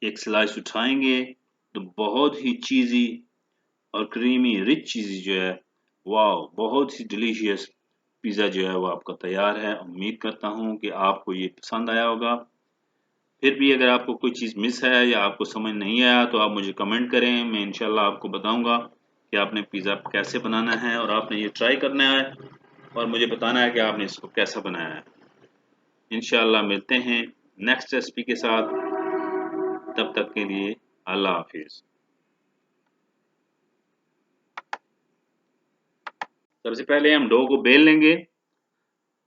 एक स्लाइस उठाएंगे तो बहुत ही चीज़ी और क्रीमी रिच चीज़ जो है, वाह, बहुत ही डिलीशियस पिज़्ज़ा जो है वो आपका तैयार है। उम्मीद करता हूँ कि आपको ये पसंद आया होगा। फिर भी अगर आपको कोई चीज़ मिस है या आपको समझ नहीं आया तो आप मुझे कमेंट करें, मैं इंशाल्लाह आपको बताऊंगा कि आपने पिज़्ज़ा कैसे बनाना है, और आपने ये ट्राई करना है और मुझे बताना है कि आपने इसको कैसा बनाया है। इंशाल्लाह मिलते हैं नेक्स्ट रेसिपी के साथ, तब तक के लिए अल्लाह हाफिज़। सबसे पहले हम डो को बेल लेंगे,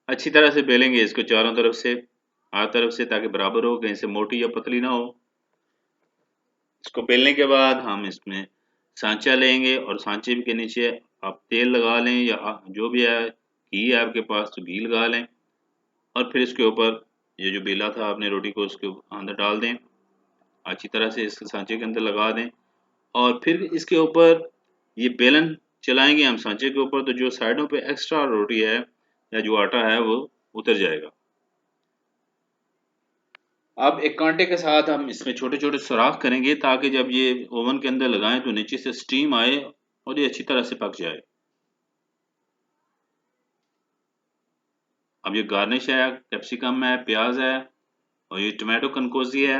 अच्छी तरह से बेलेंगे इसको चारों तरफ से, हर तरफ से, ताकि बराबर हो, कहीं से मोटी या पतली ना हो। इसको बेलने के बाद हम इसमें सांचा लेंगे और सांचे के नीचे आप तेल लगा लें या जो भी है, घी है आपके पास तो घी लगा लें, और फिर इसके ऊपर ये जो बेला था आपने रोटी को उसके अंदर डाल दें, अच्छी तरह से इसके सांचे के अंदर लगा दें, और फिर इसके ऊपर ये बेलन चलाएंगे हम सांचे के ऊपर, तो जो साइडों पे एक्स्ट्रा रोटी है या जो आटा है वो उतर जाएगा। अब एक कांटे के साथ हम इसमें छोटे छोटे सुराख करेंगे ताकि जब ये ओवन के अंदर लगाएं तो नीचे से स्टीम आए और ये अच्छी तरह से पक जाए। अब ये गार्निश है, कैप्सिकम है, प्याज है, और ये टमाटो कनकोजी है,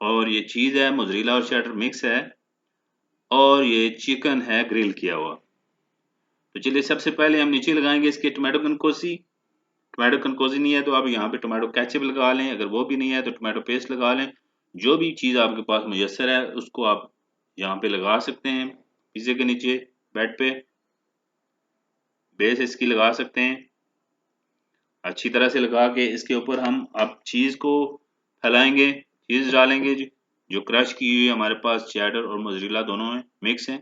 और ये चीज़ है मोज़रेला और चेडर मिक्स है, और ये चिकन है ग्रिल किया हुआ। तो चलिए सबसे पहले हम नीचे लगाएंगे इसके टमाटो कनकोजी। टमाटो कनकोजी नहीं है तो आप यहाँ पे टमाटो केचप लगा लें, अगर वो भी नहीं है तो टमाटो पेस्ट लगा लें। जो भी चीज़ आपके पास मुयस्सर है उसको आप यहाँ पे लगा सकते हैं, पिज़्ज़े के नीचे बेड पे बेस इसकी लगा सकते हैं। अच्छी तरह से लगा के इसके ऊपर हम अब चीज़ को फैलाएंगे, चीज़ डालेंगे जो क्रश की हुई हमारे पास चेडर और मोज़रेला दोनों है मिक्स है।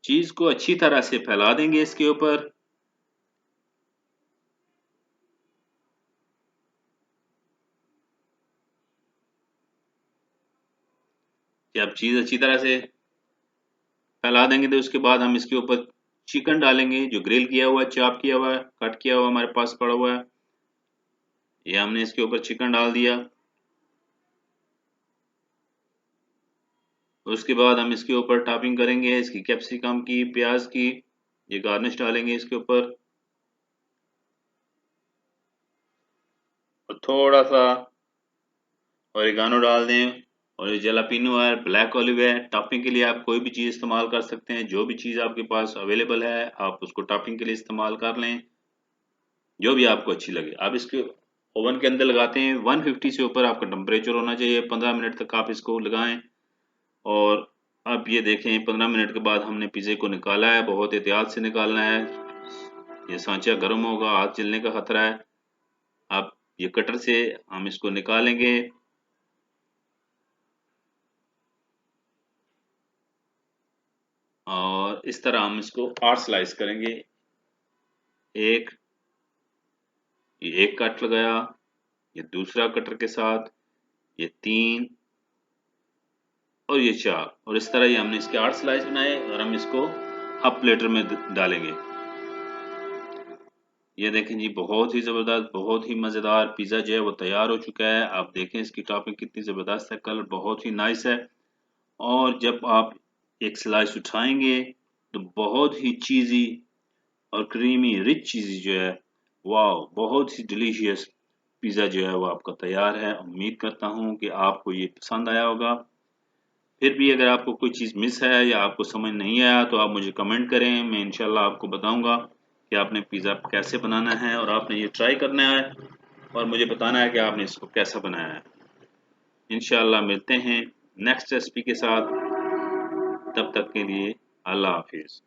चीज़ को अच्छी तरह से फैला देंगे इसके ऊपर। जब चीज़ अच्छी तरह से फैला देंगे तो उसके बाद हम इसके ऊपर चिकन डालेंगे जो ग्रिल किया हुआ है, चॉप किया हुआ है, कट किया हुआ हमारे पास पड़ा हुआ है। ये हमने इसके ऊपर चिकन डाल दिया। उसके बाद हम इसके ऊपर टॉपिंग करेंगे इसकी कैप्सिकम की, प्याज की, ये गार्निश डालेंगे इसके ऊपर, और थोड़ा सा ओरिगानो डाल दें, और ये जलापिनो है, ब्लैक ऑलिव है। टॉपिंग के लिए आप कोई भी चीज़ इस्तेमाल कर सकते हैं, जो भी चीज़ आपके पास अवेलेबल है आप उसको टॉपिंग के लिए इस्तेमाल कर लें, जो भी आपको अच्छी लगे। आप इसके ओवन के अंदर लगाते हैं 150 से ऊपर आपका टेम्परेचर होना चाहिए, 15 मिनट तक आप इसको लगाएं। और अब ये देखें 15 मिनट के बाद हमने पिज़्ज़े को निकाला है, बहुत एहतियात से निकालना है, ये सांचा गर्म होगा, हाथ जलने का खतरा है। अब ये कटर से हम इसको निकालेंगे, और इस तरह हम इसको 8 स्लाइस करेंगे। एक, ये एक कट लगाया, ये दूसरा कटर के साथ, ये 3, और ये 4, और इस तरह ही हमने इसके 8 स्लाइस बनाए, और हम इसको हाफ प्लेटर में डालेंगे। ये देखें जी, बहुत ही ज़बरदस्त, बहुत ही मज़ेदार पिज़्ज़ा जो है वो तैयार हो चुका है। आप देखें इसकी टॉपिंग कितनी ज़बरदस्त है, कलर बहुत ही नाइस है, और जब आप एक स्लाइस उठाएंगे तो बहुत ही चीज़ी और क्रीमी रिच चीज़ जो है, वाह, बहुत ही डिलीशियस पिज़्ज़ा जो है वो आपका तैयार है। उम्मीद करता हूँ कि आपको ये पसंद आया होगा। फिर भी अगर आपको कोई चीज़ मिस है या आपको समझ नहीं आया तो आप मुझे कमेंट करें, मैं इंशाल्लाह आपको बताऊंगा कि आपने पिज़्ज़ा कैसे बनाना है, और आपने ये ट्राई करना है और मुझे बताना है कि आपने इसको कैसा बनाया है। इंशाल्लाह मिलते हैं नेक्स्ट रेसिपी के साथ, तब तक के लिए अल्लाह हाफिज़।